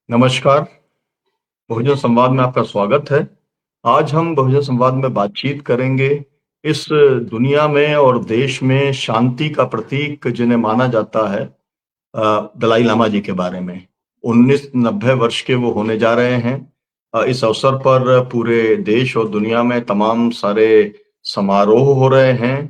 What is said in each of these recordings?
नमस्कार। बहुजन संवाद में आपका स्वागत है। आज हम बहुजन संवाद में बातचीत करेंगे इस दुनिया में और देश में शांति का प्रतीक जिन्हें माना जाता है, दलाई लामा जी के बारे में। 1990 वर्ष के वो होने जा रहे हैं। इस अवसर पर पूरे देश और दुनिया में तमाम सारे समारोह हो रहे हैं।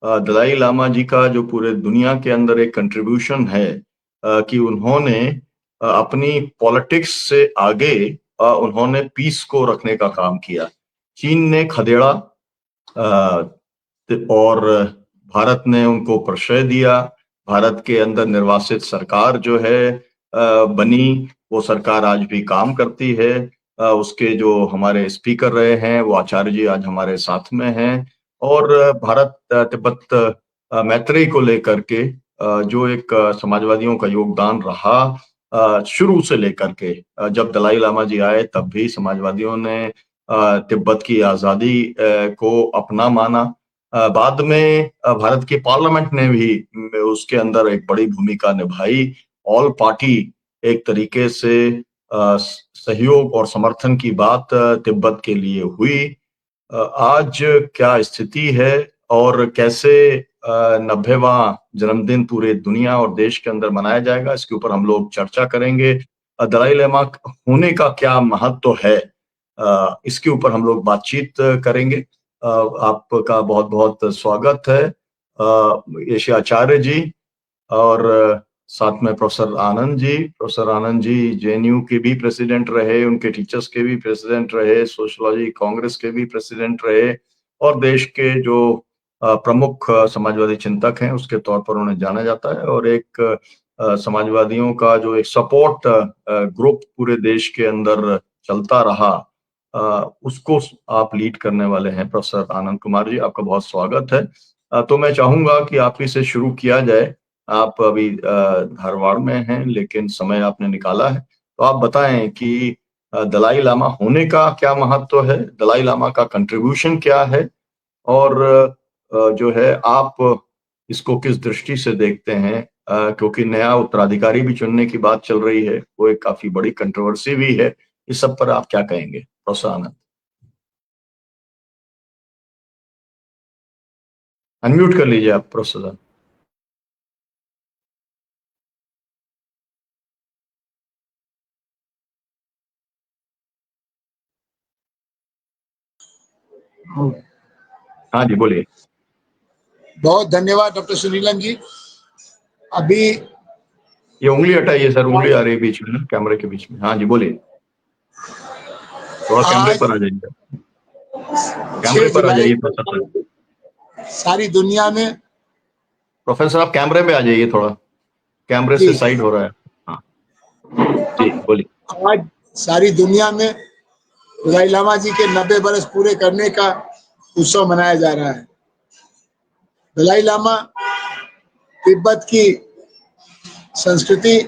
दलाई लामा जी का जो पूरे दुनिया के अंदर एक कंट्रीब्यूशन है, कि उन्होंने अपनी पॉलिटिक्स से आगे उन्होंने पीस को रखने का काम किया। चीन ने खदेड़ा और भारत ने उनको प्रश्रय दिया। भारत के अंदर निर्वासित सरकार जो है बनी, वो सरकार आज भी काम करती है। उसके जो हमारे स्पीकर रहे हैं वो आचार्य जी आज हमारे साथ में हैं। और भारत तिब्बत मैत्री को लेकर के जो एक समाजवादियों का योगदान रहा, शुरू से लेकर के जब दलाई लामा जी आए तब भी समाजवादियों ने तिब्बत की आजादी को अपना माना। बाद में भारत की पार्लियामेंट ने भी उसके अंदर एक बड़ी भूमिका निभाई। ऑल पार्टी एक तरीके से सहयोग और समर्थन की बात तिब्बत के लिए हुई। आज क्या स्थिति है और कैसे 90वां जन्मदिन पूरे दुनिया और देश के अंदर मनाया जाएगा, इसके ऊपर हम लोग चर्चा करेंगे। दलाई लामा होने का क्या महत्व है, इसके ऊपर हम लोग बातचीत करेंगे। आपका बहुत बहुत स्वागत है यश आचार्य जी, और साथ में professor Anand ji. Professor Anand ji JNU के भी प्रेसिडेंट रहे, उनके टीचर्स के भी प्रेसिडेंट रहे, सोशलॉजी कांग्रेस के भी प्रेसिडेंट रहे, और देश के जो प्रमुख समाजवादी चिंतक हैं उसके तौर पर उन्हें जाना जाता है। और एक समाजवादियों का जो एक सपोर्ट ग्रुप पूरे देश के अंदर चलता रहा, उसको आप लीड करने वाले हैं प्रोफेसर आनंद कुमार जी। आपका बहुत स्वागत है। तो मैं चाहूंगा कि आप ही से शुरू किया जाए। आप अभी धारवाड़ में हैं, लेकिन समय आपने निकाला है, तो आप बताएं कि दलाई लामा होने का क्या महत्व है, दलाई लामा का कंट्रीब्यूशन क्या है, और जो है आप इसको किस दृष्टि से देखते हैं, क्योंकि नया उत्तराधिकारी भी चुनने की बात चल रही है, वो एक काफी बड़ी कंट्रोवर्सी भी है। इस सब पर आप क्या कहेंगे प्रोफेसर आनंद? अनम्यूट कर लीजिए आप प्रोफेसर। हाँ जी, बोलिए। बहुत धन्यवाद डॉक्टर सुनीलन जी। अभी ये उंगली हटाइए सर, उंगली आ रही है बीच में ना, कैमरे के बीच में। हाँ जी, बोलिए। थोड़ा कैमरे आज पर आ जाइए, कैमरे 6 पर आ जुलाई जाइए प्रोफेसर। सारी दुनिया में प्रोफेसर आप कैमरे पे आ जाइए, थोड़ा कैमरे जी से साइड हो रहा है। हाँ जी, बोलिए। आज सारी दुनिया में दलाई लामा जी के 90 बरस पूरे करने का उत्सव मनाया जा रहा है। दलाई लामा तिब्बत की संस्कृति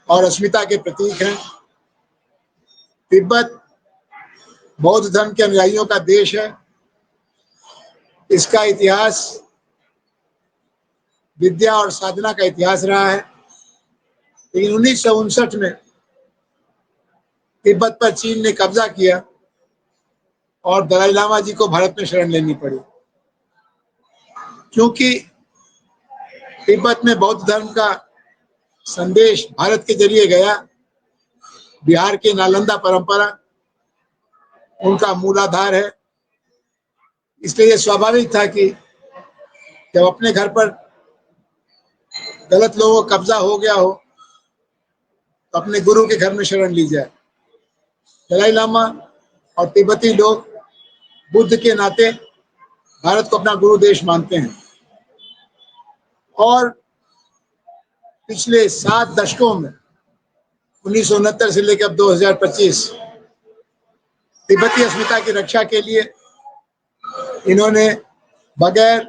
और अस्मिता के प्रतीक हैं। तिब्बत बौद्ध धर्म के अनुयायियों का देश है। इसका इतिहास विद्या और साधना का इतिहास रहा है। लेकिन 1959 में तिब्बत पर चीन ने कब्जा किया और दलाई लामा जी को भारत में शरण लेनी पड़ी, क्योंकि तिब्बत में बौद्ध धर्म का संदेश भारत के जरिए गया। बिहार के नालंदा परंपरा उनका मूलाधार है। इसलिए यह स्वाभाविक था कि जब अपने घर पर गलत लोगों का कब्जा हो गया हो तो अपने गुरु के घर में शरण ली जाए। दलाई लामा और तिब्बती लोग बुद्ध के नाते भारत को अपना गुरु देश मानते हैं, और पिछले 7 दशकों में 1969 से लेकर अब 2025 तिब्बती अस्मिता की रक्षा के लिए इन्होंने बगैर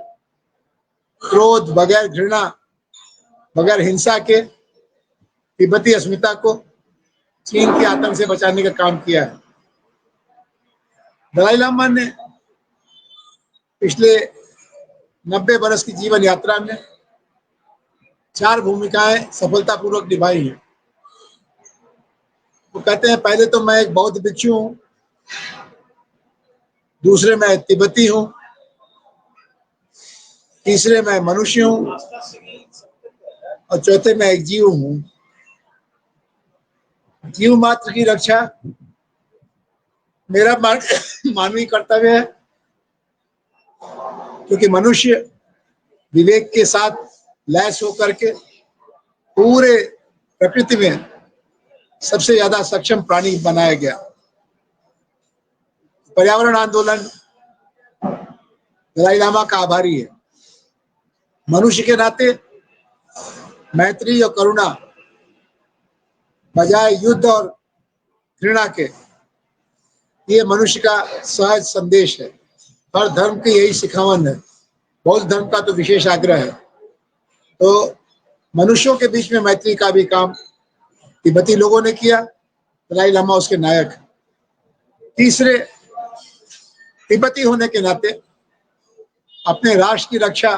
क्रोध, बगैर घृणा, बगैर हिंसा के तिब्बती अस्मिता को चीन के आतंक से बचाने का काम किया है। दलाई लामा ने पिछले 90 बरस की जीवन यात्रा में 4 भूमिकाएं सफलतापूर्वक निभाई हैं। वो कहते हैं पहले तो मैं एक बौद्ध भिक्षु हूँ, दूसरे मैं तिब्बती हूँ, तीसरे मैं मनुष्य हूँ और चौथे मैं एक जीव हूँ। जीव मात्र की रक्षा मेरा मानवीय कर्तव्य है, क्योंकि मनुष्य विवेक के साथ लैस होकर के पूरे प्रकृति में सबसे ज्यादा सक्षम प्राणी बनाया गया। पर्यावरण आंदोलन दलाई लामा का आभारी है। मनुष्य के नाते मैत्री और करुणा बजाय युद्ध और घृणा के, ये मनुष्य का सहज संदेश है। हर धर्म की यही सिखावन है। बौद्ध धर्म का तो विशेष आग्रह है। तो मनुष्यों के बीच में मैत्री का भी काम तिब्बती लोगों ने किया, दलाई लामा उसके नायक। तीसरे, तिब्बती होने के नाते अपने राष्ट्र की रक्षा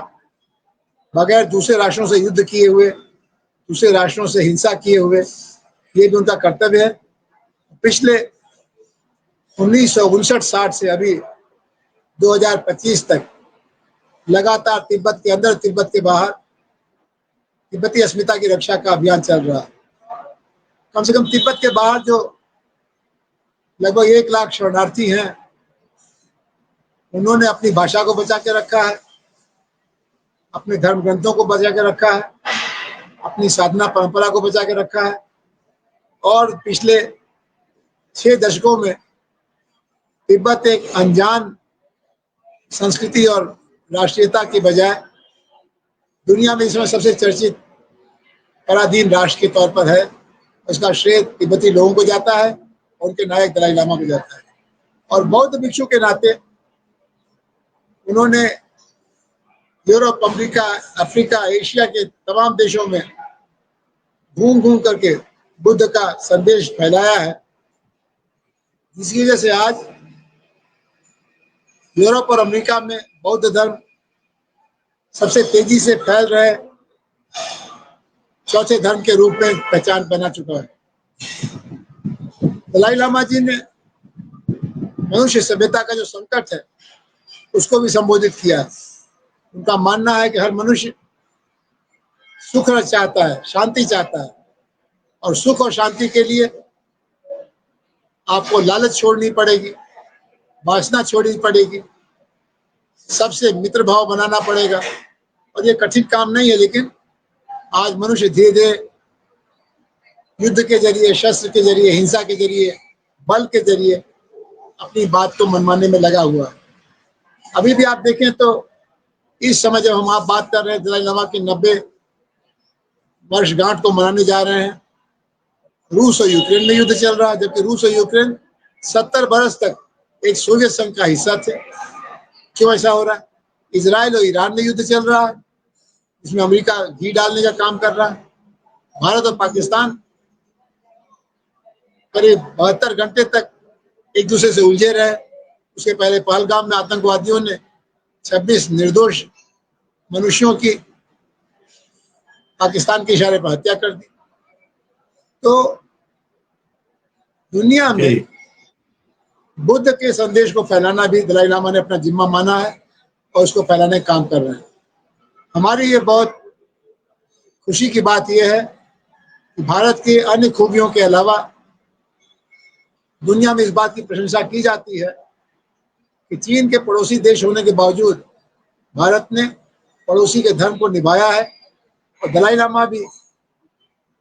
बगैर दूसरे राष्ट्रों से युद्ध किए हुए, दूसरे राष्ट्रों से हिंसा किए हुए, ये भी उनका कर्तव्य है। पिछले 1959-60 से अभी 2025 तक लगातार तिब्बत के अंदर, तिब्बत के बाहर तिब्बती अस्मिता की रक्षा का अभियान चल रहा है। कम से कम तिब्बत के बाहर जो लगभग 1 लाख शरणार्थी हैं, उन्होंने अपनी भाषा को बचा के रखा है, अपने धर्म ग्रंथों को बचा के रखा है, अपनी साधना परंपरा को बचा के रखा है और पिछले 6 दशकों में तिब्बत एक अनजान संस्कृति और राष्ट्रीयता की बजाय दुनिया में इसमें सबसे चर्चित पराधीन राष्ट्र के तौर पर है। उसका श्रेय तिब्बती लोगों को जाता है और उनके नायक दलाई लामा को जाता है। और बौद्ध भिक्षु के नाते उन्होंने यूरोप, अमेरिका, अफ्रीका, एशिया के तमाम देशों में घूम घूम करके बुद्ध का संदेश फैलाया है, जिसकी वजह से आज यूरोप और अमेरिका में बौद्ध धर्म सबसे तेजी से फैल रहे चौथे धर्म के रूप में पहचान बना चुका है। दलाई लामा जी ने मनुष्य सभ्यता का जो संकट है उसको भी संबोधित किया। उनका मानना है कि हर मनुष्य सुख चाहता है, शांति चाहता है, और सुख और शांति के लिए आपको लालच छोड़नी पड़ेगी, वासना छोड़नी पड़ेगी, सबसे मित्र भाव बनाना पड़ेगा। और ये कठिन काम नहीं है, लेकिन आज मनुष्य धीरे धीरे युद्ध के जरिए, शस्त्र के जरिए, हिंसा के जरिए, बल के जरिए अपनी बात को मनवाने में लगा हुआ है। अभी भी आप देखें तो इस समय जब हम आप बात कर रहे हैं, दलाई लामा की 90 वर्षगांठ को मनाने जा रहे हैं, रूस और यूक्रेन में युद्ध चल रहा है, जबकि रूस और यूक्रेन 70 बरस तक एक सोवियत संघ का हिस्सा थे। क्यों ऐसा हो रहा है? इजराइल और ईरान में युद्ध चल रहा है, इसमें अमेरिका घी डालने का काम कर रहा है। भारत और पाकिस्तान करीब 72 घंटे तक एक दूसरे से उलझे रहे। उसके पहले पहलगाम में आतंकवादियों ने 26 निर्दोष मनुष्यों की पाकिस्तान के इशारे पर हत्या कर दी। तो दुनिया में बुद्ध के संदेश को फैलाना भी दलाई लामा ने अपना जिम्मा माना है और उसको फैलाने का काम कर रहे हैं। हमारी ये बहुत खुशी की बात यह है कि भारत की अन्य खूबियों के अलावा दुनिया में इस बात की प्रशंसा की जाती है कि चीन के पड़ोसी देश होने के बावजूद भारत ने पड़ोसी के धर्म को निभाया है। और दलाई लामा भी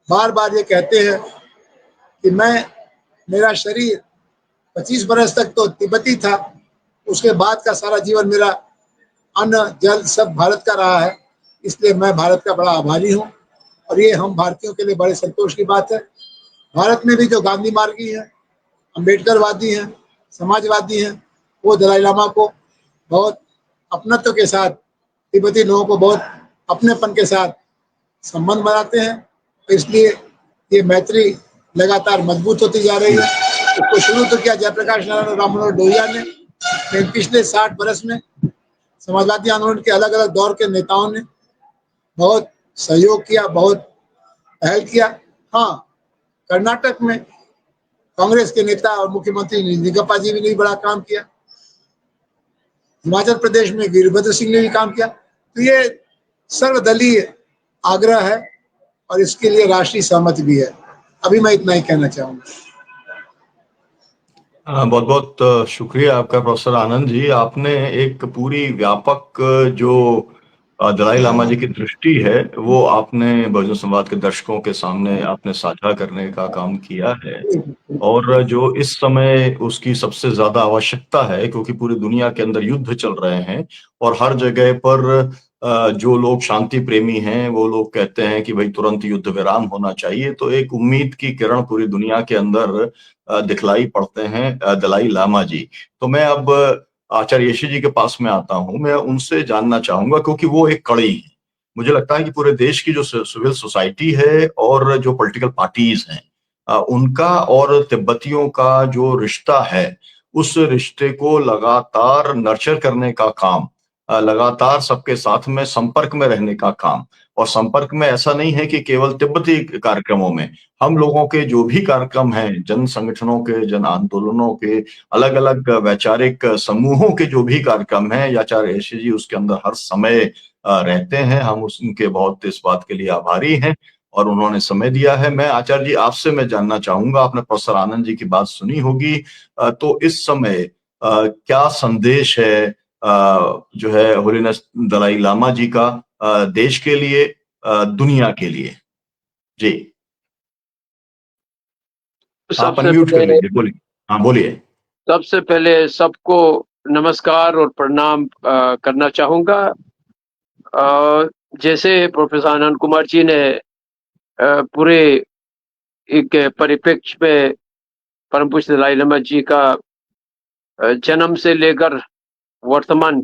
बार बार ये कहते हैं कि मेरा शरीर 25 बरस तक तो तिब्बती था, उसके बाद का सारा जीवन मेरा अन्न जल सब भारत का रहा है, इसलिए मैं भारत का बड़ा आभारी हूँ। और ये हम भारतीयों के लिए बड़े संतोष की बात है। भारत में भी जो गांधी मार्गी हैं, अम्बेडकरवादी हैं, समाजवादी हैं, वो दलाई लामा को बहुत अपनत्व के साथ, तिब्बती लोगों को बहुत अपनेपन के साथ संबंध बनाते हैं। तो इसलिए ये मैत्री लगातार मजबूत होती जा रही है। उसको शुरू तो किया जयप्रकाश नारायण राम मनोहर लोहिया ने, लेकिन पिछले 60 बरस में समाजवादी आंदोलन के अलग अलग दौर के नेताओं ने बहुत सहयोग किया, बहुत पहल किया। हाँ, कर्नाटक में कांग्रेस के नेता और मुख्यमंत्री निगप्पा जी ने भी बड़ा काम किया। हिमाचल प्रदेश में वीरभद्र सिंह ने भी काम किया। तो ये सर्वदलीय आग्रह है और इसके लिए राष्ट्रीय सहमति भी है। अभी मैं इतना ही कहना चाहूंगा। बहुत बहुत शुक्रिया आपका प्रोफेसर आनंद जी। आपने एक पूरी व्यापक जो दलाई लामा जी की दृष्टि है वो आपने बहुजन समाज के दर्शकों के सामने आपने साझा करने का काम किया है। और जो इस समय उसकी सबसे ज्यादा आवश्यकता है, क्योंकि पूरी दुनिया के अंदर युद्ध चल रहे हैं और हर जगह पर जो लोग शांति प्रेमी हैं वो लोग कहते हैं कि भाई तुरंत युद्ध विराम होना चाहिए। तो एक उम्मीद की किरण पूरी दुनिया के अंदर दिखलाई पड़ते हैं दलाई लामा जी। तो मैं अब आचार्य यशी जी के पास में आता हूं। मैं उनसे जानना चाहूंगा, क्योंकि वो एक कड़ी है। मुझे लगता है कि पूरे देश की जो सिविल सोसाइटी है और जो पॉलिटिकल पार्टीज हैं उनका और तिब्बतियों का जो रिश्ता है उस रिश्ते को लगातार नर्चर करने का काम, लगातार सबके साथ में संपर्क में रहने का काम। और संपर्क में ऐसा नहीं है कि केवल तिब्बती कार्यक्रमों में, हम लोगों के जो भी कार्यक्रम हैं, जन संगठनों के, जन आंदोलनों के, अलग अलग वैचारिक समूहों के जो भी कार्यक्रम हैं, आचार्य यशी जी उसके अंदर हर समय रहते हैं। हम उनके बहुत इस बात के लिए आभारी हैं और उन्होंने समय दिया है। मैं आचार्य जी आपसे मैं जानना चाहूंगा, आपने प्रोफेसर आनंद जी की बात सुनी होगी, तो इस समय क्या संदेश है जो है होलिनेस दलाई लामा जी का देश के लिए, दुनिया के लिए? जी आप सबसे अनम्यूट कर पहले लीजिए, बोलिए। हाँ बोलिए। सबसे पहले सबको नमस्कार और प्रणाम करना चाहूंगा। जैसे प्रोफेसर आनंद कुमार जी ने पूरे एक परिप्रेक्ष्य में परम पूज्य दलाई लामा जी का जन्म से लेकर वर्तमान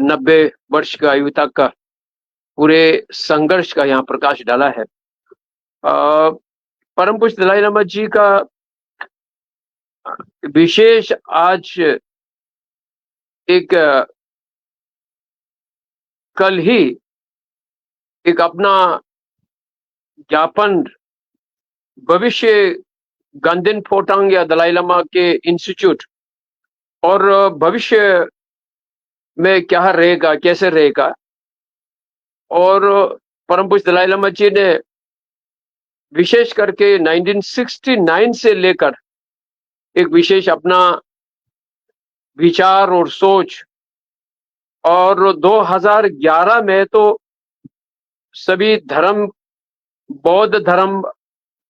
90 वर्ष की आयु तक का पूरे संघर्ष का यहाँ प्रकाश डाला है। परम पूज्य दलाई लामा जी का विशेष आज एक कल ही एक अपना ज्ञापन भविष्य गंदिन फोटांग या दलाई लामा के इंस्टीट्यूट और भविष्य में क्या रहेगा, कैसे रहेगा, और परम पूज्य दलाई लामा जी ने विशेष करके 1969 से लेकर एक विशेष अपना विचार और सोच, और 2011 में तो सभी धर्म, बौद्ध धर्म,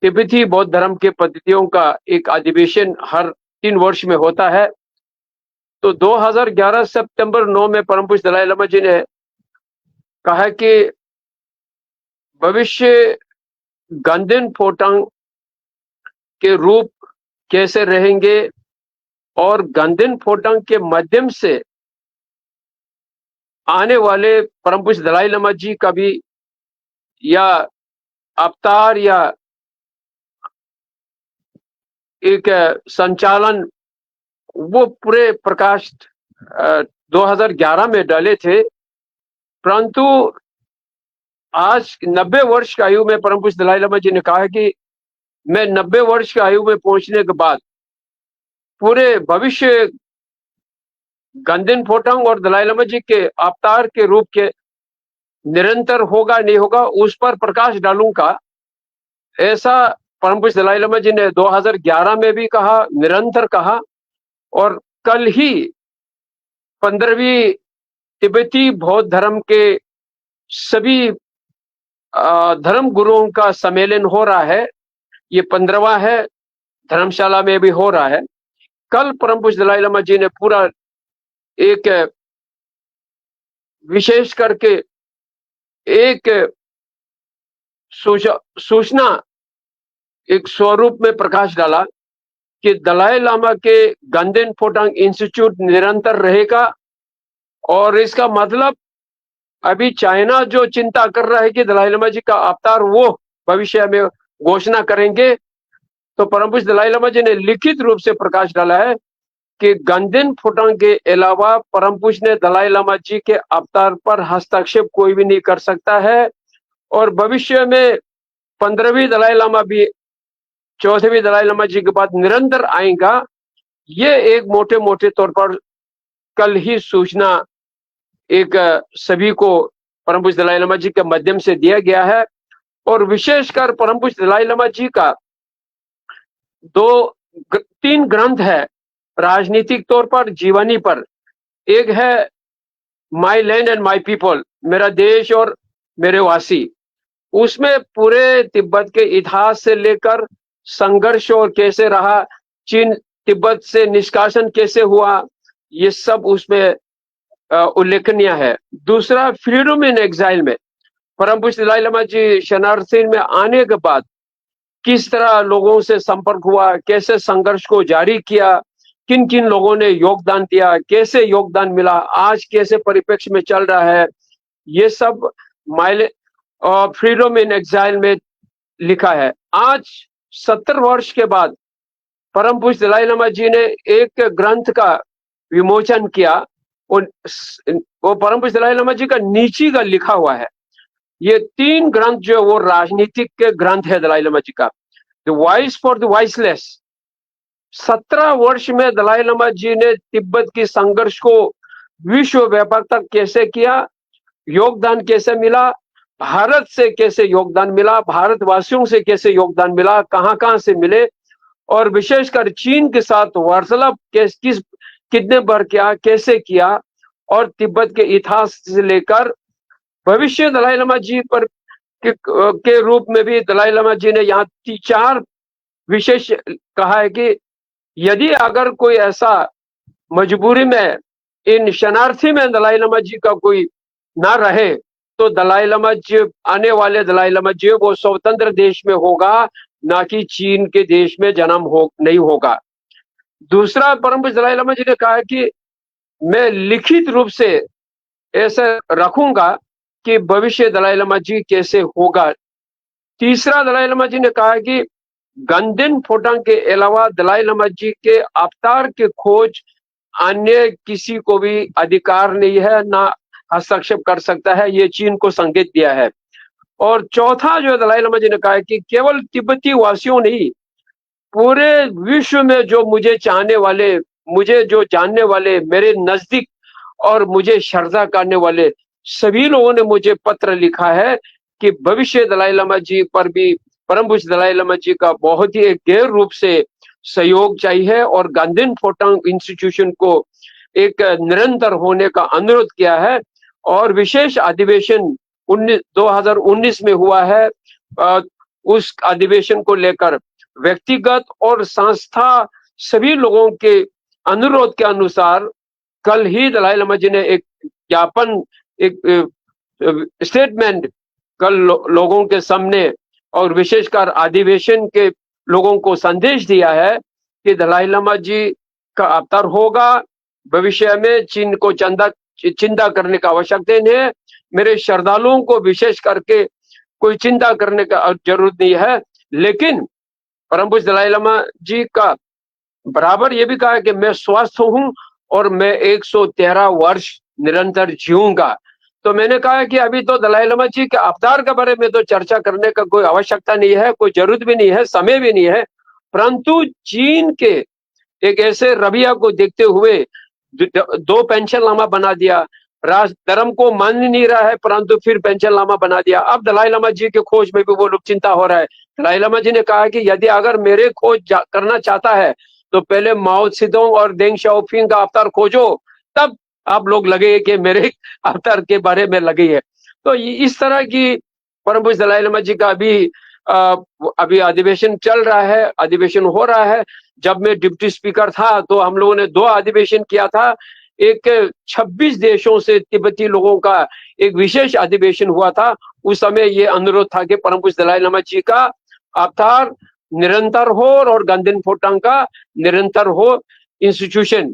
तिब्बती बौद्ध धर्म के पद्धतियों का एक अधिवेशन हर 3 वर्ष में होता है। तो 2011 सितंबर 9 में परम पूज्य दलाई लामा जी ने कहा कि भविष्य गंदिन फोटांग के रूप कैसे रहेंगे और गंदिन फोटांग के माध्यम से आने वाले परम पूज्य दलाई लामा जी का भी या अवतार या एक संचालन वो पूरे प्रकाश 2011 में डाले थे। परंतु आज 90 वर्ष की आयु में परम पूज्य दलाई लामा जी ने कहा कि मैं 90 वर्ष की आयु में पहुंचने के बाद पूरे भविष्य गंदिन फोटांग और दलाई लामा जी के अवतार के रूप के निरंतर होगा नहीं होगा उस पर प्रकाश डालूंगा। ऐसा परम पूज्य दलाई लामा जी ने 2011 में भी कहा, निरंतर कहा, और कल ही 15वीं तिब्बती बौद्ध धर्म के सभी धर्म गुरुओं का सम्मेलन हो रहा है। ये 15वां है, धर्मशाला में भी हो रहा है। कल परम पूज्य दलाई लामा जी ने पूरा एक विशेष करके एक सूचना एक स्वरूप में प्रकाश डाला कि दलाई लामा के गंदिन फोटांग इंस्टीट्यूट निरंतर रहेगा। और इसका मतलब अभी चाइना जो चिंता कर रहा है कि दलाई लामा जी का अवतार वो भविष्य में घोषणा करेंगे, तो परम पूज्य दलाई लामा जी ने लिखित रूप से प्रकाश डाला है कि गंदिन फोटांग के अलावा परम पूज्य दलाई लामा जी के अवतार पर हस्तक्षेप कोई भी नहीं कर सकता है। और भविष्य में 15वीं दलाई लामा भी चौथे दलाई लामा जी के बाद निरंतर आएगा, ये एक मोटे मोटे तौर पर कल ही सूचना एक सभी को परम पूज्य दलाई लामा जी के माध्यम से दिया गया है। और विशेषकर परम पूज्य दलाई लामा जी का तीन ग्रंथ है राजनीतिक तौर पर, जीवनी पर। एक है माई लैंड एंड माई पीपल, मेरा देश और मेरे वासी। उसमें पूरे तिब्बत के इतिहास से लेकर संघर्ष और कैसे रहा, चीन तिब्बत से निष्कासन कैसे हुआ, ये सब उसमें उल्लेखनीय है। दूसरा, फ्रीडम इन एग्जाइल में परम पूज्य दलाई लामा जी शरणार्थी में आने के बाद किस तरह लोगों से संपर्क हुआ, कैसे संघर्ष को जारी किया, किन किन लोगों ने योगदान दिया, कैसे योगदान मिला, आज कैसे परिप्रेक्ष्य में चल रहा है, ये सब फ्रीडम इन एग्जाइल में लिखा है। आज 70 वर्ष के बाद परम पूज्य दलाई लामा जी ने एक ग्रंथ का विमोचन किया। वो परम पूज्य दलाई लामा जी का नीची का लिखा हुआ है। ये तीन ग्रंथ जो वो राजनीतिक के ग्रंथ है दलाई लामा जी का। The voice for the voiceless. 17 वर्ष में दलाई लामा जी ने तिब्बत की संघर्ष को विश्व व्यापक तक कैसे किया, योगदान कैसे मिला, भारत से कैसे योगदान मिला, भारतवासियों से कैसे योगदान मिला, कहां से मिले, और विशेषकर चीन के साथ वार्तालाप कितने बार किया, कैसे किया, और तिब्बत के इतिहास से लेकर भविष्य दलाई लामा जी पर के रूप में भी दलाई लामा जी ने यहाँ 4 विशेष कहा है कि यदि अगर कोई ऐसा मजबूरी में इन शरणार्थी में दलाई लामा जी का कोई ना रहे तो दलाई लामा जी, आने वाले दलाई लामा जी वो स्वतंत्र देश में होगा, ना कि चीन के देश में जन्म नहीं होगा। दूसरा, परम पूज्य दलाई लामा जी ने कहा कि मैं लिखित रूप से ऐसे रखूंगा कि भविष्य दलाई लामा जी कैसे होगा। तीसरा, दलाई लामा जी ने कहा कि गंदिन फोटांग के अलावा दलाई लामा जी के अवतार के खोज अन्य किसी को भी अधिकार नहीं है, ना हस्तक्षेप कर सकता है, ये चीन को संकेत दिया है। और चौथा जो दलाई लामा जी ने कहा है कि केवल तिब्बती वासियों नहीं, पूरे विश्व में जो मुझे चाहने वाले, मुझे जो जानने वाले, मेरे नजदीक और मुझे श्रद्धा करने वाले सभी लोगों ने मुझे पत्र लिखा है कि भविष्य दलाई लामा जी पर भी परम पूज्य दलाई लामा जी का बहुत ही गहर रूप से सहयोग चाहिए, और गंदिन फोटांग इंस्टीट्यूशन को एक निरंतर होने का अनुरोध किया है। और विशेष अधिवेशन 2019 में हुआ है। उस अधिवेशन को लेकर व्यक्तिगत और संस्था सभी लोगों के अनुरोध के अनुसार कल ही दलाई लामा जी ने एक ज्ञापन, एक स्टेटमेंट कल लोगों के सामने और विशेषकर अधिवेशन के लोगों को संदेश दिया है कि दलाई लामा जी का अवतार होगा, भविष्य में चीन को चिंता करने का आवश्यकता नहीं है। मेरे श्रद्धालुओं को विशेष करके कोई चिंता करने का जरूरत नहीं है। लेकिन परम पूज्य दलाई लामा जी का बराबर ये भी कहा है कि मैं स्वस्थ हूं और मैं 113 वर्ष निरंतर जीऊंगा। तो मैंने कहा कि अभी तो दलाई लामा जी के अवतार के बारे में तो चर्चा करने का कोई आवश्यकता नहीं है, कोई जरूरत भी नहीं है, समय भी नहीं है। परंतु चीन के एक ऐसे रवैया को देखते हुए 2 पेंशन लामा बना दिया, राज धर्म को मान नहीं रहा है परंतु फिर पेंशन लामा बना दिया। अब दलाई लामा जी के खोज में भी वो लोग चिंता हो रहा है। दलाई लामा जी ने कहा कि यदि अगर मेरे खोज करना चाहता है तो पहले माओ त्से-तुंग और देंग शाओपिंग का अवतार खोजो, तब आप लोग लगे कि मेरे अवतार के बारे में लगे है। तो इस तरह की परम पूज्य दलाई लामा जी का अभी अधिवेशन चल रहा है, अधिवेशन हो रहा है। जब मैं डिप्टी स्पीकर था तो हम लोगों ने 2 अधिवेशन किया था। एक 26 देशों से तिब्बती लोगों का एक विशेष अधिवेशन हुआ था। उस समय ये अनुरोध था कि परम पूज्य दलाई लामा जी का अवतार निरंतर हो और गंदिन फोटांग का निरंतर हो इंस्टीट्यूशन।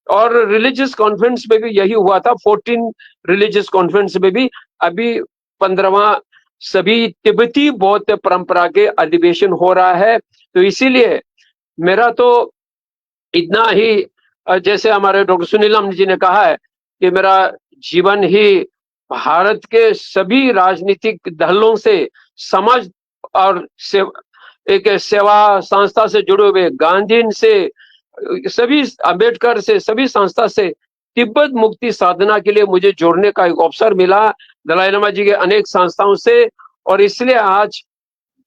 और रिलीजियस कॉन्फ्रेंस में भी यही हुआ था। 14 रिलीजियस कॉन्फ्रेंस में भी अभी 15वां सभी तिब्बती बौद्ध परंपरा के अधिवेशन हो रहा है। तो इसीलिए मेरा तो इतना ही, जैसे हमारे डॉक्टर सुनीलम जी ने कहा है कि मेरा जीवन ही भारत के सभी राजनीतिक दलों से समझ और एक सेवा संस्था से जुड़े हुए, गांधी से, सभी अंबेडकर से, सभी संस्था से तिब्बत मुक्ति साधना के लिए मुझे जोड़ने का एक अवसर मिला दलाई लामा जी के अनेक संस्थाओं से। और इसलिए आज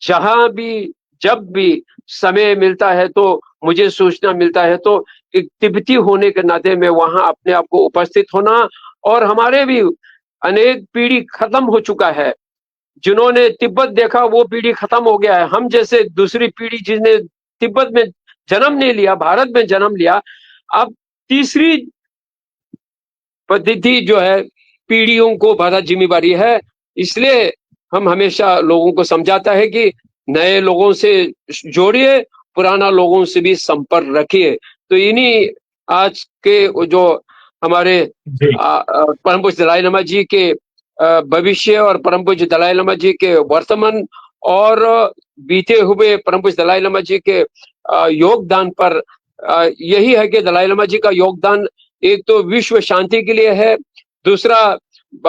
जहां भी जब भी समय मिलता है तो मुझे सूचना मिलता है तो एक तिब्बती होने के नाते में वहां अपने आप को उपस्थित होना। और हमारे भी अनेक पीढ़ी खत्म हो चुका है, जिन्होंने तिब्बत देखा वो पीढ़ी खत्म हो गया है। हम जैसे दूसरी पीढ़ी जिसने तिब्बत में जन्म नहीं लिया, भारत में जन्म लिया, अब तीसरी पद्धति जो है पीढ़ियों को बड़ा जिम्मेवारी है। इसलिए हम हमेशा लोगों को समझाता है कि नए लोगों से जोड़िए, पुराना लोगों से भी संपर्क रखिए। तो इन्हीं आज के जो हमारे परम पूज्य दलाई लामा जी के भविष्य और परम पूज्य दलाई लामा जी के वर्तमान और बीते हुए परम पूज्य दलाई लामा जी के योगदान पर यही है कि दलाई लामा जी का योगदान एक तो विश्व शांति के लिए है, दूसरा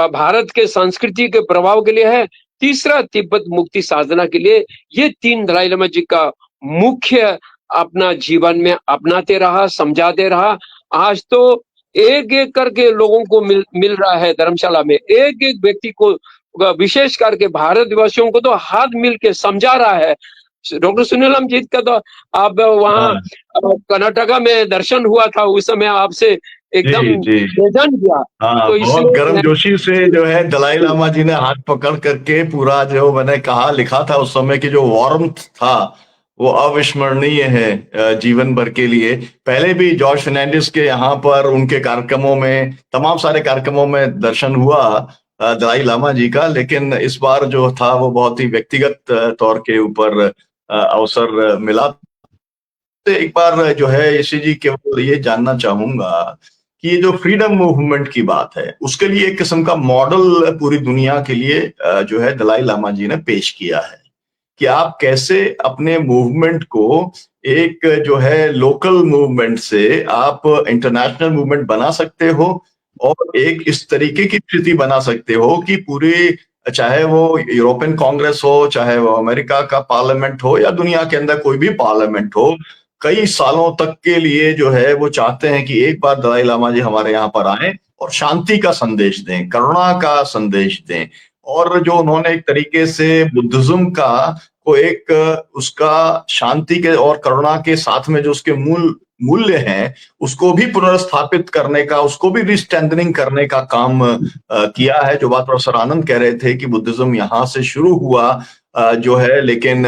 भारत के संस्कृति के प्रभाव के लिए है, तीसरा तिब्बत मुक्ति साधना के लिए। ये तीन दलाई लामा जी का मुख्य अपना जीवन में अपनाते रहा, समझाते रहा। आज तो एक एक करके लोगों को मिल रहा है धर्मशाला में, एक एक व्यक्ति को, विशेष करके भारतवासियों को तो हाथ मिल के समझा रहा है। डॉक्टर सुनील अमजीत का तो आप वहाँ कर्नाटका में दर्शन हुआ था, उस समय आपसे एकदम निवेदन किया। तो बहुत गर्मजोशी से जो है दलाई लामा जी ने हाथ पकड़ करके पूरा जो मैंने कहा लिखा था उस समय की जो वार्मथ था वो अविस्मरणीय है जीवन भर के लिए। पहले भी जॉर्ज फर्नांडिस के यहाँ पर उनके कार्यक्रमों में, तमाम सारे कार्यक्रमों में दर्शन हुआ दलाई लामा जी का, लेकिन इस बार जो था वो बहुत ही व्यक्तिगत तौर के ऊपर अवसर मिला। तो एक बार जो है यशी जी केवल ये जानना चाहूंगा कि ये जो फ्रीडम मूवमेंट की बात है उसके लिए एक किस्म का मॉडल पूरी दुनिया के लिए जो है दलाई लामा जी ने पेश किया है कि आप कैसे अपने मूवमेंट को एक जो है लोकल मूवमेंट से आप इंटरनेशनल मूवमेंट बना सकते हो और एक इस तरीके की स्थिति बना सकते हो कि पूरी, चाहे वो यूरोपियन कांग्रेस हो, चाहे वो अमेरिका का पार्लियामेंट हो या दुनिया के अंदर कोई भी पार्लियामेंट हो, कई सालों तक के लिए जो है वो चाहते हैं कि एक बार दलाई लामा जी हमारे यहाँ पर आए और शांति का संदेश दें, करुणा का संदेश दें। और जो उन्होंने एक तरीके से बुद्धिज्म का को एक उसका शांति के और करुणा के साथ में जो उसके मूल्य हैं उसको भी पुनर्स्थापित करने का, उसको भी रिस्ट्रेंथनिंग करने का काम किया है। जो बात प्रोफेसर आनंद कह रहे थे कि बुद्धिज्म यहाँ से शुरू हुआ जो है, लेकिन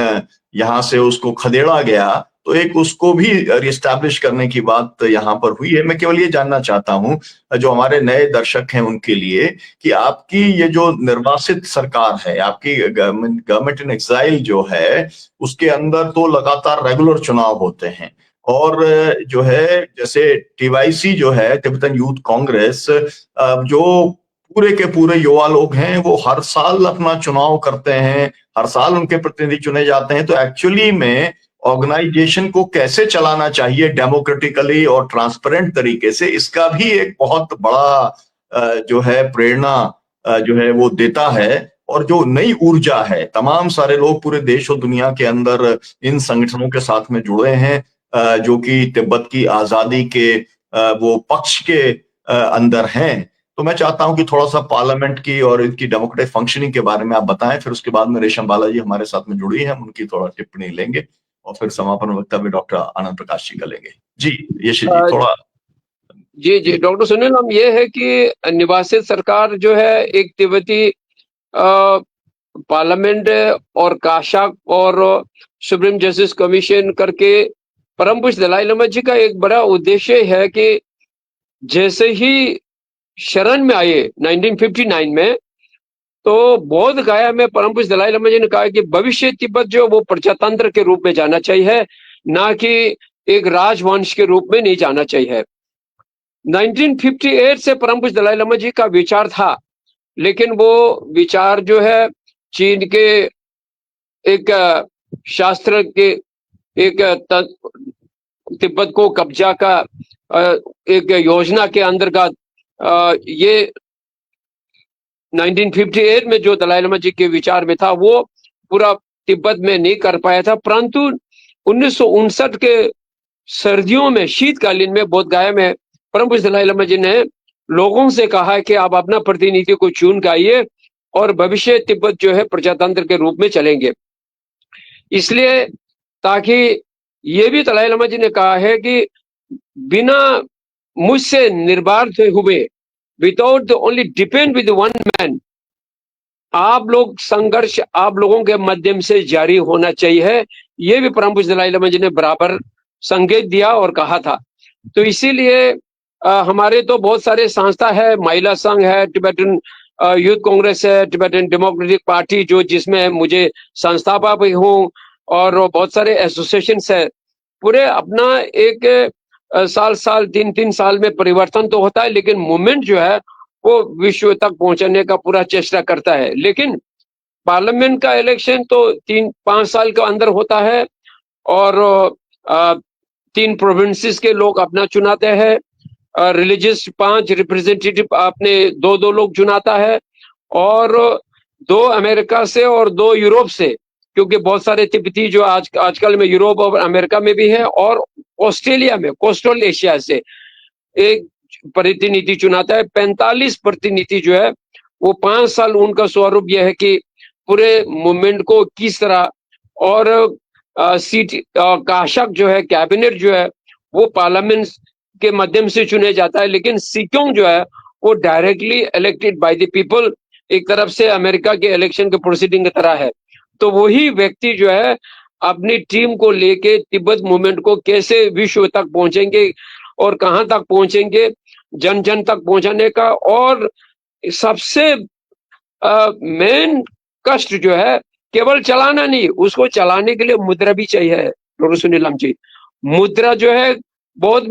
यहाँ से उसको खदेड़ा गया, तो एक उसको भी रिस्टैब्लिश करने की बात यहाँ पर हुई है। मैं केवल ये जानना चाहता हूँ जो हमारे नए दर्शक हैं उनके लिए कि आपकी ये जो निर्वासित सरकार है, आपकी गवर्नमेंट इन एक्साइल जो है, उसके अंदर तो लगातार रेगुलर चुनाव होते हैं और जो है जैसे टीवाईसी जो है तिब्बतन यूथ कांग्रेस, जो पूरे के पूरे युवा लोग हैं वो हर साल अपना चुनाव करते हैं, हर साल उनके प्रतिनिधि चुने जाते हैं। तो एक्चुअली में ऑर्गेनाइजेशन को कैसे चलाना चाहिए डेमोक्रेटिकली और ट्रांसपेरेंट तरीके से, इसका भी एक बहुत बड़ा जो है प्रेरणा जो है वो देता है। और जो नई ऊर्जा है, तमाम सारे लोग पूरे देश और दुनिया के अंदर इन संगठनों के साथ में जुड़े हैं जो कि तिब्बत की आजादी के वो पक्ष के अंदर हैं। तो मैं चाहता हूं कि थोड़ा सा पार्लियामेंट की और इनकी डेमोक्रेटिक फंक्शनिंग के बारे में आप बताएं, फिर उसके बाद में रेशम बालाजी हमारे साथ में जुड़ी है, हम उनकी थोड़ा टिप्पणी लेंगे और फिर समापन वक्तव्य डॉक्टर आनंद प्रकाश जी करेंगे। जी यशी जी थोड़ा। जी डॉक्टर सुनील, हम ये है कि निवासित सरकार जो है एक तिब्बती पार्लियामेंट और काशाक और सुप्रीम जस्टिस कमीशन करके परम पूज्य दलाई लामा जी का एक बड़ा उद्देश्य है कि जैसे ही शरण में आए 1959 में, तो बोध गया में परम पूज्य दलाई लामा जी ने कहा कि भविष्य तिब्बत जो वो प्रजातंत्र के रूप में जाना चाहिए, ना कि एक राजवंश के रूप में नहीं जाना चाहिए। 1958 से परम पूज्य दलाई लामा जी का विचार था, लेकिन वो विचार जो है चीन के एक शास्त्र के एक तिब्बत को कब्जा का एक योजना के अंतर्गत ये 1958 में जो दलाई लामा जी के विचार में था वो पूरा तिब्बत में नहीं कर पाया था, परंतु 1959 के सर्दियों में, शीतकालीन में बोधगया में परम पूज्य दलाई लामा जी ने लोगों से कहा कि आप अपना प्रतिनिधि को चुन के आइए और भविष्य तिब्बत जो है प्रजातंत्र के रूप में चलेंगे। इसलिए ताकि ये भी दलाई लामा जी ने कहा है कि बिना मुझसे निर्बाध हुए, without only depend with one man, आप लोग संघर्ष आप लोगों के माध्यम से जारी होना चाहिए। ये भी परम पूज्य दलाई लामा जी ने बराबर संकेत दिया और कहा था। तो इसीलिए हमारे तो बहुत सारे संस्था है, महिला संघ है, तिब्बतन यूथ कांग्रेस है, तिब्बतन डेमोक्रेटिक पार्टी जो जिसमें मुझे संस्थापक भी हूँ, और बहुत सारे एसोसिएशन है। पूरे अपना एक साल 3 साल में परिवर्तन तो होता है, लेकिन मूवमेंट जो है वो विश्व तक पहुंचने का पूरा चेष्टा करता है। लेकिन पार्लियामेंट का इलेक्शन तो 3-5 साल के अंदर होता है, और 3 प्रोविंसेस के लोग अपना चुनाते हैं, रिलीजियस 5 रिप्रेजेंटेटिव अपने 2-2 लोग चुनाता है, और 2 अमेरिका से और 2 यूरोप से, क्योंकि बहुत सारे तिब्बती जो आजकल में यूरोप और अमेरिका में भी है, और ऑस्ट्रेलिया में कोस्टल एशिया से एक प्रतिनिधि चुनाता है। 45 प्रतिनिधि जो है वो 5 साल, उनका स्वरूप यह है कि पूरे मूवमेंट को किस तरह, और सीट काशक जो है, कैबिनेट जो है वो पार्लियामेंट के माध्यम से चुने जाता है, लेकिन सिक्योंग जो है वो directly elected by the people, एक तरफ से अमेरिका के इलेक्शन के प्रोसीडिंग की तरह है। तो वही व्यक्ति जो है अपनी टीम को लेके तिब्बत मूवमेंट को कैसे विश्व तक पहुंचेंगे और कहां तक पहुंचेंगे, जन जन तक पहुंचाने का। और सबसे मेन कष्ट जो है केवल चलाना नहीं, उसको चलाने के लिए मुद्रा भी चाहिए। डॉक्टर सुनीलम जी, मुद्रा जो है बहुत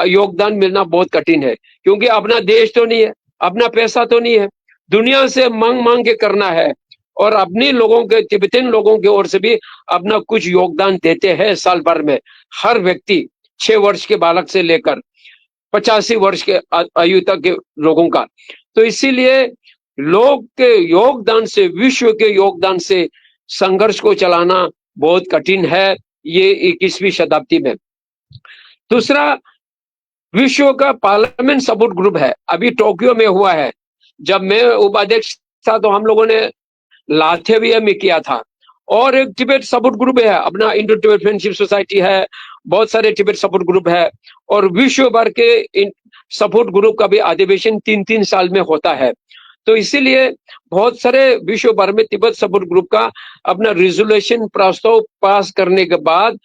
योगदान मिलना बहुत कठिन है, क्योंकि अपना देश तो नहीं है, अपना पैसा तो नहीं है, दुनिया से मांग के करना है, और अपने लोगों के, तिब्बतन लोगों की ओर से भी अपना कुछ योगदान देते हैं साल भर में। हर व्यक्ति 6 वर्ष के बालक से लेकर 85 वर्ष के आयु तक के लोगों का। तो इसीलिए लोग के योगदान से, विश्व के योगदान से संघर्ष को चलाना बहुत कठिन है ये 21वीं शताब्दी में। दूसरा, विश्व का पार्लियामेंट सपोर्ट ग्रुप है, अभी टोक्यो में हुआ है। जब मैं उपाध्यक्ष था तो हम लोगों ने लाथेविया में किया था, और एक तिब्बत सपोर्ट ग्रुप है अपना, इंडो तिब्बत फ्रेंडशिप सोसाइटी है, बहुत सारे तिब्बत सपोर्ट ग्रुप है, और विश्व भर के सपोर्ट ग्रुप का भी अधिवेशन 3-3 साल में होता है। तो इसीलिए बहुत सारे विश्व भर में तिब्बत सपोर्ट ग्रुप का अपना रिजोल्यूशन प्रस्ताव पास करने के बाद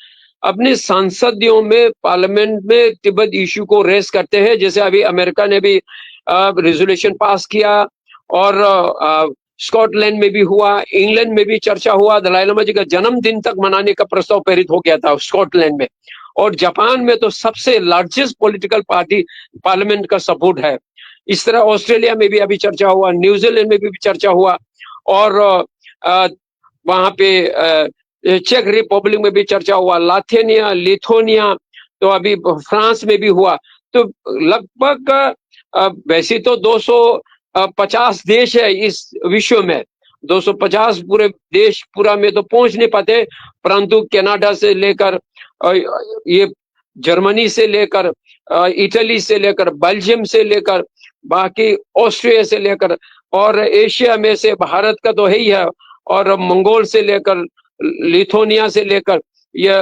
अपने संसदीयों में, पार्लियामेंट में तिब्बत इश्यू को रेस करते हैं। जैसे अभी अमेरिका ने भी रिजोल्यूशन पास किया, और स्कॉटलैंड में भी हुआ, इंग्लैंड में भी चर्चा हुआ। दलाई लामा जी का जन्मदिन तक मनाने का प्रस्ताव पारित हो गया था स्कॉटलैंड में, और जापान में तो सबसे लार्जेस्ट पॉलिटिकल पार्टी पार्लियामेंट का सपोर्ट है। इस तरह ऑस्ट्रेलिया में भी अभी चर्चा हुआ, न्यूजीलैंड में भी चर्चा हुआ, और वहां पे चेक रिपब्लिक में भी चर्चा हुआ, लाथेनिया, लिथुआनिया, तो अभी फ्रांस में भी हुआ। तो लगभग वैसे तो 250 देश है इस विश्व में, 250 पूरे देश पूरा में तो पहुंच नहीं पाते, परंतु कनाडा से लेकर ये जर्मनी से लेकर, इटली से लेकर, बेल्जियम से लेकर, बाकी ऑस्ट्रिया से लेकर, और एशिया में से भारत का तो है ही है, और मंगोल से लेकर, लिथुआनिया से लेकर, ये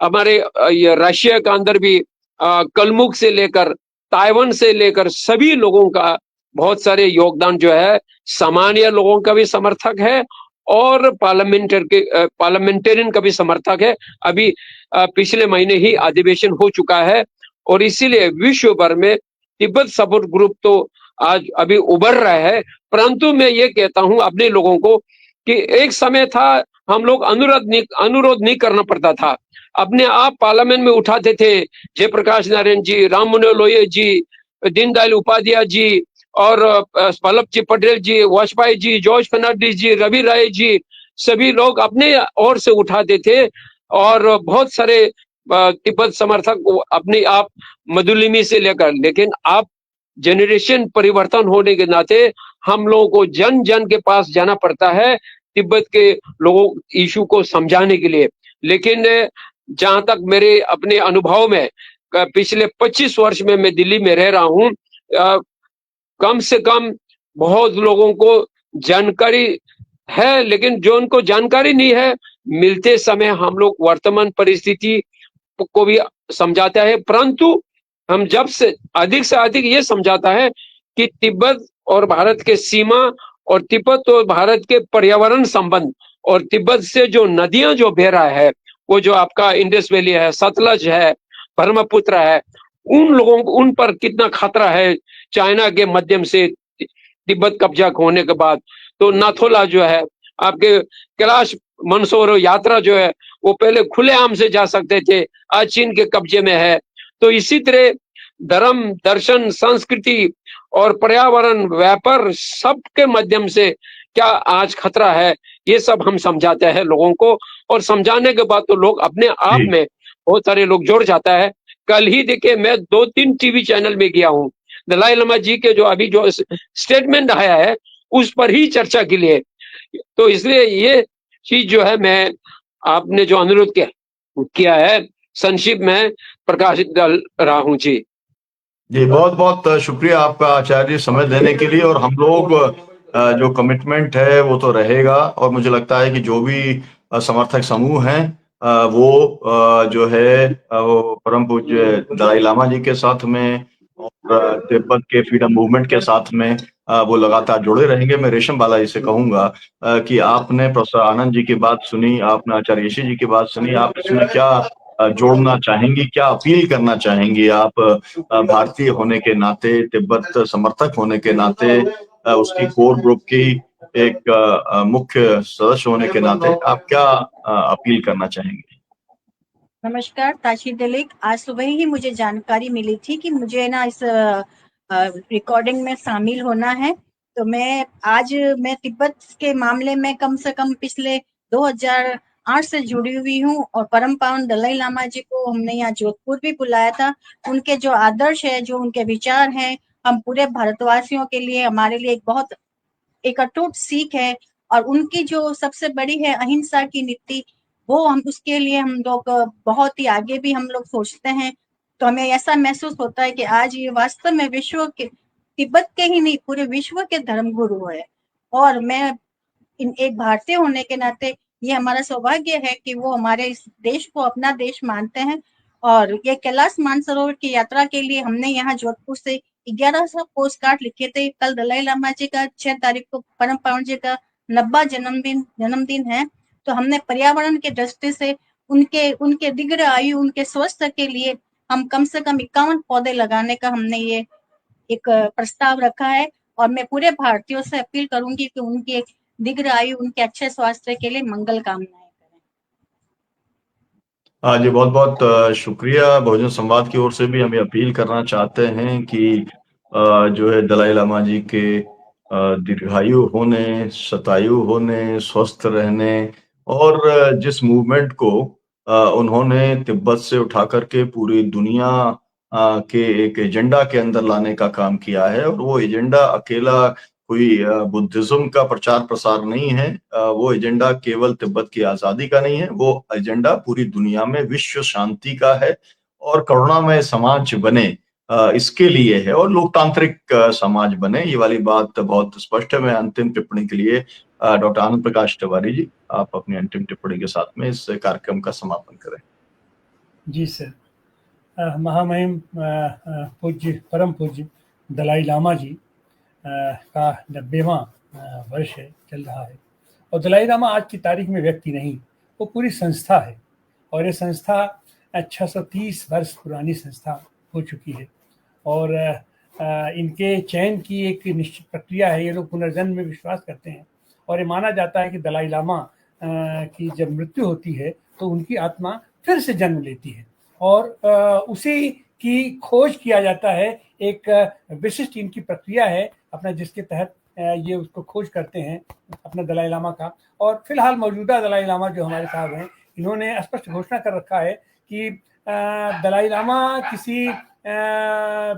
हमारे ये रशिया का अंदर भी कलमुक से लेकर, ताइवान से लेकर, सभी लोगों का बहुत सारे योगदान जो है, सामान्य लोगों का भी समर्थक है और पार्लियामेंटेरियन का भी समर्थक है। अभी पिछले महीने ही अधिवेशन हो चुका है, और इसीलिए विश्व भर में तिब्बत सपोर्ट ग्रुप तो आज अभी उभर रहा है। परंतु मैं ये कहता हूं अपने लोगों को कि एक समय था हम लोग अनुरोध नहीं करना पड़ता था, अपने आप पार्लियामेंट में उठाते थे। जयप्रकाश नारायण जी, राम मनोहर लोहिया जी, दीनदयाल उपाध्याय जी, और वल्लभ जी पटेल जी, वाजपेयी जी, जॉर्ज फर्नांडिस जी, रवि राय जी, सभी लोग अपने ओर से उठाते थे, और बहुत सारे तिब्बत समर्थक अपने आप मधुलिमी से लेकर। लेकिन आप जनरेशन परिवर्तन होने के नाते हम लोगों को जन जन के पास जाना पड़ता है, तिब्बत के लोगों इशू को समझाने के लिए। लेकिन जहां तक मेरे अपने अनुभव में पिछले 25 वर्ष में मैं दिल्ली में रह रहा हूँ, कम से कम बहुत लोगों को जानकारी है, लेकिन जो उनको जानकारी नहीं है, मिलते समय हम लोग वर्तमान परिस्थिति को भी समझाता है, परंतु हम जब से अधिक ये समझाता है कि तिब्बत और भारत के सीमा और तिब्बत और भारत के पर्यावरण संबंध और तिब्बत से जो नदियां जो बह रहा है, वो जो आपका इंडस वैली है, सतलज है, ब्रह्मपुत्र है, उन लोगों को उन पर कितना खतरा है चाइना के माध्यम से तिब्बत कब्जा होने के बाद। तो नाथोला जो है, आपके कैलाश मानसरोवर यात्रा जो है, वो पहले खुलेआम से जा सकते थे, आज चीन के कब्जे में है। तो इसी तरह धर्म, दर्शन, संस्कृति और पर्यावरण, व्यापार सबके माध्यम से क्या आज खतरा है, ये सब हम समझाते हैं लोगों को। और समझाने के बाद तो लोग अपने आप जी में बहुत सारे लोग जुड़ जाता है। कल ही देखिए, मैं 2-3 टीवी चैनल में गया हूँ, दलाई लामा जी के जो अभी जो स्टेटमेंट आया है उस पर ही चर्चा के लिए। तो इसलिए ये चीज जो है, मैं आपने जो अनुरोध किया है, संक्षिप्त में प्रकाशित कर रहा हूँ जी। जी, बहुत बहुत शुक्रिया आपका आचार्य, समय देने के लिए। और हम लोग जो कमिटमेंट है वो तो रहेगा, और मुझे लगता है कि जो भी समर्थक समूह हैं वो जो है वो परम पूज्य दलाई लामा जी के साथ में और तिब्बत के फ्रीडम मूवमेंट के साथ में वो लगातार जुड़े रहेंगे। मैं रेशम बाला जी से कहूंगा कि आपने प्रोफेसर आनंद जी की बात सुनी, आपने आचार्य ऋषि जी की बात सुनी, आप इसमें क्या जोड़ना चाहेंगी, क्या अपील करना चाहेंगी? आप भारतीय होने के नाते, तिब्बत समर्थक होने के नाते, उसकी कोर ग्रुप की एक मुख्य सदस्य होने के नाते आप क्या अपील करना चाहेंगे? नमस्कार, ताशी दिलीक। आज सुबह ही मुझे जानकारी मिली थी कि मुझे ना इस रिकॉर्डिंग में शामिल होना है। तो मैं तिब्बत के मामले में कम से कम पिछले 2008 से जुड़ी हुई हूँ, और परम पावन दलाई लामा जी को हमने यहाँ जोधपुर भी बुलाया था। उनके जो आदर्श है, जो उनके विचार हैं, हम पूरे भारतवासियों के लिए, हमारे लिए एक अटूट सीख है। और उनकी जो सबसे बड़ी है अहिंसा की नीति, वो हम उसके लिए हम लोग बहुत ही आगे भी हम लोग सोचते हैं। तो हमें ऐसा महसूस होता है कि आज ये वास्तव में विश्व के, तिब्बत के ही नहीं, पूरे विश्व के धर्म गुरु है। और मैं एक भारतीय होने के नाते ये हमारा सौभाग्य है कि वो हमारे इस देश को अपना देश मानते हैं। और ये कैलाश मानसरोवर की यात्रा के लिए हमने यहाँ जोधपुर से 1100 पोस्ट कार्ड लिखे थे। कल दलाई लामा जी का 6 तारीख को परम पावन जी का 90वां जन्मदिन है। तो हमने पर्यावरण के दृष्टि से उनके दीर्घ आयु, उनके स्वास्थ्य के लिए हम कम से कम 51 पौधे लगाने का हमने ये एक प्रस्ताव रखा है। और मैं पूरे भारतीयों से अपील करूंगी कि उनकी एक दीर्घ आयु, उनके अच्छे स्वास्थ्य के लिए मंगल कामनाएं करें। हाँ जी, बहुत बहुत शुक्रिया। बहुजन संवाद की ओर से भी हम ये अपील करना चाहते हैं कि जो है दलाई लामा जी के दीर्घायु होने, शतायु होने, स्वस्थ रहने, और जिस मूवमेंट को उन्होंने तिब्बत से उठा करके पूरी दुनिया के एक एजेंडा के अंदर लाने का काम किया है, और वो एजेंडा अकेला कोई बुद्धिज्म का प्रचार प्रसार नहीं है, वो एजेंडा केवल तिब्बत की आजादी का नहीं है, वो एजेंडा पूरी दुनिया में विश्व शांति का है और करुणामय समाज बने इसके लिए है, और लोकतांत्रिक समाज बने। ये वाली बात बहुत स्पष्ट है। मैं अंतिम टिप्पणी के लिए डॉक्टर आनंद प्रकाश तिवारी जी, आप अपनी अंतिम टिप्पणी के साथ में इस कार्यक्रम का समापन करें। जी सर, महामहिम पूज्य परम पूज्य दलाई लामा जी का 90वां वर्ष है, चल रहा है। और दलाई लामा आज की तारीख में व्यक्ति नहीं, वो पूरी संस्था है। और ये संस्था 630 वर्ष पुरानी संस्था हो चुकी है। और इनके चयन की एक निश्चित प्रक्रिया है। ये लोग पुनर्जन्म में विश्वास करते हैं, और ये माना जाता है कि दलाई लामा की जब मृत्यु होती है तो उनकी आत्मा फिर से जन्म लेती है, और उसी की खोज किया जाता है। एक विशिष्ट इनकी प्रक्रिया है अपना, जिसके तहत ये उसको खोज करते हैं अपना दलाई लामा का। और फिलहाल मौजूदा दलाई लामा जो हमारे साहब हैं, इन्होंने स्पष्ट घोषणा कर रखा है कि दलाई लामा किसी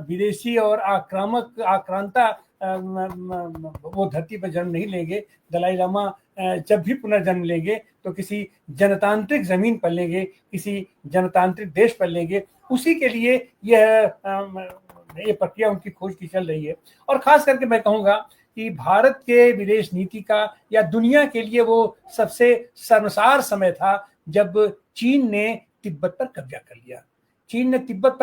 विदेशी और आक्रांता वो धरती पर जन्म नहीं लेंगे। दलाई लामा जब भी पुनर्जन्म लेंगे तो किसी जनतांत्रिक जमीन पर लेंगे, किसी जनतांत्रिक देश पर लेंगे। उसी के लिए ये प्रक्रिया उनकी खोज की चल रही है। और खास करके मैं कहूँगा कि भारत के विदेश नीति का या दुनिया के लिए वो सबसे शर्मसार समय था जब चीन ने तिब्बत पर कब्जा कर लिया। चीन ने तिब्बत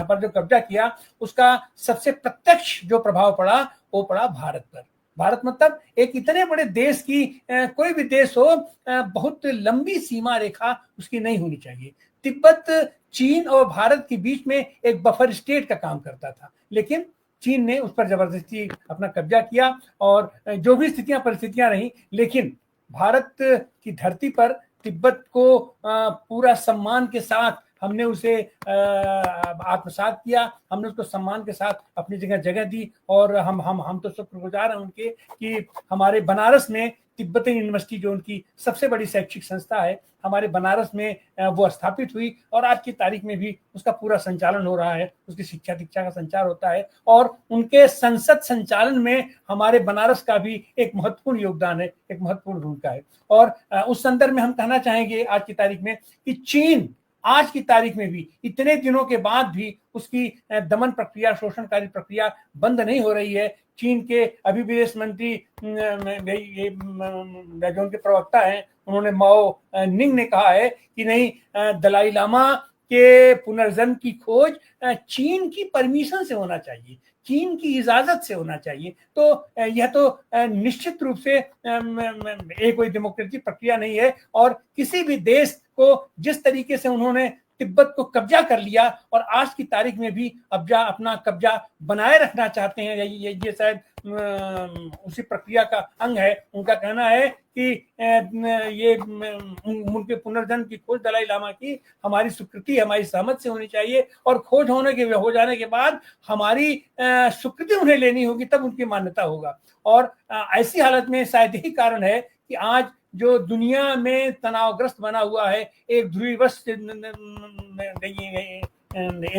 पर जो कब्जा किया, उसका सबसे प्रत्यक्ष जो प्रभाव पड़ा वो पड़ा भारत पर। भारत मतलब एक इतने बड़े देश की, कोई भी देश हो, बहुत लंबी सीमा रेखा उसकी नहीं होनी चाहिए। तिब्बत चीन और भारत के बीच में एक बफर स्टेट का काम करता था, लेकिन चीन ने उस पर जबरदस्ती अपना कब्जा किया और जो भी परिस्थितियां रही, लेकिन भारत की धरती पर तिब्बत को पूरा सम्मान के साथ हमने उसे आत्मसात किया, हमने उसको सम्मान के साथ अपनी जगह दी। और हम तो शुक्रगुजार हैं उनके कि हमारे बनारस में तिब्बतन यूनिवर्सिटी, जो उनकी सबसे बड़ी शैक्षिक संस्था है, हमारे बनारस में वो स्थापित हुई और आज की तारीख में भी उसका पूरा संचालन हो रहा है, उसकी शिक्षा दीक्षा का संचार होता है। और उनके संसद संचालन में हमारे बनारस का भी एक महत्वपूर्ण योगदान है, एक महत्वपूर्ण भूमिका है। और उस संदर्भ में हम कहना चाहेंगे आज की तारीख में कि चीन आज की तारीख में भी इतने दिनों के बाद भी उसकी दमन प्रक्रिया, शोषणकारी प्रक्रिया बंद नहीं हो रही है। चीन के अभी विदेश मंत्री जो उनके प्रवक्ता हैं, उन्होंने माओ निंग ने कहा है कि नहीं, दलाई लामा के पुनर्जन्म की खोज चीन की परमिशन से होना चाहिए, चीन की इजाजत से होना चाहिए। तो यह तो निश्चित रूप से एक कोई डेमोक्रेटिक प्रक्रिया नहीं है। और किसी भी देश को जिस तरीके से उन्होंने तिब्बत को कब्जा कर लिया और आज की तारीख में भी अपना कब्जा बनाए रखना चाहते हैं, ये शायद उसी प्रक्रिया का अंग है। उनका कहना है कि ये उनके पुनर्जन्म की खोज दलाई लामा की हमारी स्वीकृति, हमारी सहमति से होनी चाहिए, और खोज हो जाने के बाद हमारी स्वीकृति उन्हें लेनी होगी, तब उनकी मान्यता होगा। और ऐसी हालत में शायद यही कारण है कि आज जो दुनिया में तनावग्रस्त बना हुआ है, एक ध्रुवीवश ये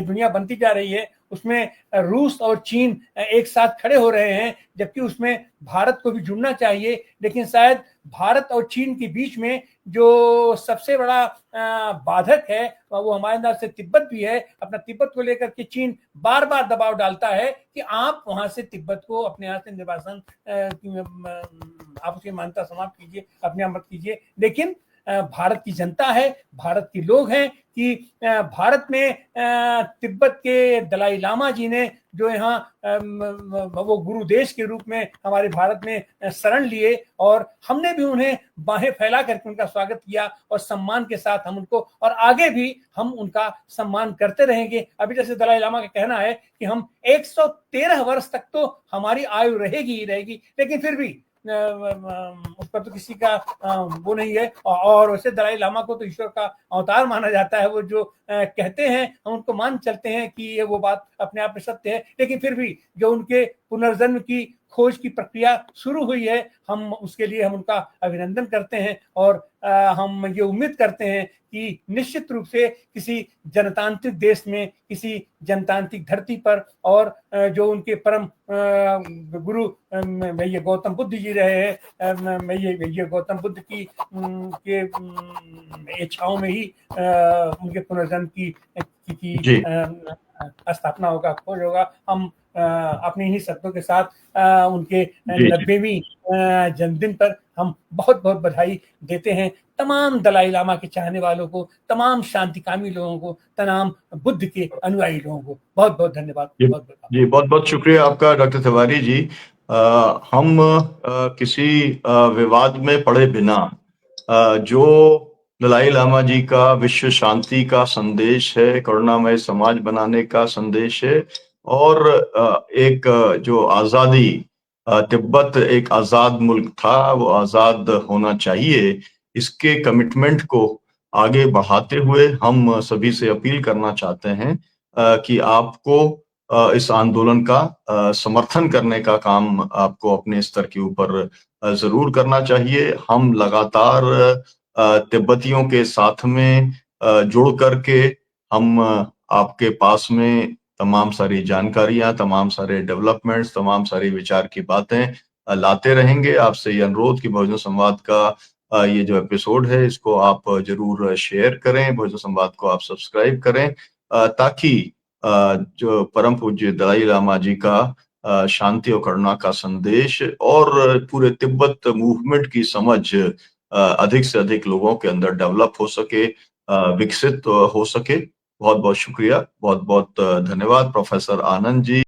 दुनिया बनती जा रही है, उसमें रूस और चीन एक साथ खड़े हो रहे हैं, जबकि उसमें भारत को भी जुड़ना चाहिए। लेकिन शायद भारत और चीन के बीच में जो सबसे बड़ा बाधक है वो हमारे अंदर से तिब्बत भी है। अपना तिब्बत को लेकर के चीन बार बार दबाव डालता है कि आप वहां से तिब्बत को अपने यहाँ से निर्वासन, आप उसकी मान्यता समाप्त कीजिए, अपने यहाँ मत कीजिए। लेकिन भारत की जनता है, भारत के लोग हैं कि भारत में तिब्बत के दलाई लामा जी ने जो यहाँ वो गुरु देश के रूप में हमारे भारत में शरण लिए, और हमने भी उन्हें बाहें फैला करके उनका स्वागत किया और सम्मान के साथ हम उनको, और आगे भी हम उनका सम्मान करते रहेंगे। अभी जैसे दलाई लामा का कहना है कि हम 113 वर्ष तक तो हमारी आयु रहेगी ही रहेगी, लेकिन फिर भी उस पर तो किसी का वो नहीं है। और वैसे दलाई लामा को तो ईश्वर का अवतार माना जाता है। वो जो कहते हैं हम उनको मान चलते हैं कि ये वो बात अपने आप में सत्य है, लेकिन फिर भी जो उनके पुनर्जन्म की खोज की प्रक्रिया शुरू हुई है, हम उसके लिए हम उनका अभिनंदन करते हैं। और हम ये उम्मीद करते हैं कि निश्चित रूप से किसी जनतांत्रिक देश में, किसी जनतांत्रिक धरती पर, और जो उनके परम गुरु ये गौतम बुद्ध जी रहे हैं, ये गौतम बुद्ध की के इच्छाओं में ही उनके पुनर्जन्म की स्थापना होगा, खोज होगा। हम अपने ही शब्दों के साथ उनके 90वीं जन्मदिन पर हम बहुत बहुत बधाई देते हैं तमाम दलाई लामा के चाहने वालों को, तमाम शांतिकामी लोगों को, तमाम बुद्ध के अनुयायी लोगों को बहुत बहुत धन्यवाद। जी बहुत बहुत शुक्रिया आपका डॉक्टर तिवारी जी। हम किसी विवाद में पड़े बिना जो दलाई लामा जी का विश्व शांति का संदेश है, करुणामय समाज बनाने का संदेश है, और एक जो आजादी, तिब्बत एक आजाद मुल्क था, वो आजाद होना चाहिए, इसके कमिटमेंट को आगे बढ़ाते हुए हम सभी से अपील करना चाहते हैं कि आपको इस आंदोलन का समर्थन करने का काम आपको अपने स्तर के ऊपर जरूर करना चाहिए। हम लगातार तिब्बतियों के साथ में जुड़ करके हम आपके पास में तमाम सारी जानकारियां, तमाम सारे डेवलपमेंट्स, तमाम सारी विचार की बातें लाते रहेंगे। आपसे ये अनुरोध कि बहुजन संवाद का ये जो एपिसोड है इसको आप जरूर शेयर करें, बहुजन संवाद को आप सब्सक्राइब करें, ताकि जो परम पूज्य दलाई लामा जी का शांति और करुणा का संदेश और पूरे तिब्बत मूवमेंट की समझ अधिक से अधिक लोगों के अंदर डेवलप हो सके, विकसित हो सके। बहुत बहुत शुक्रिया, बहुत बहुत धन्यवाद प्रोफेसर आनंद जी।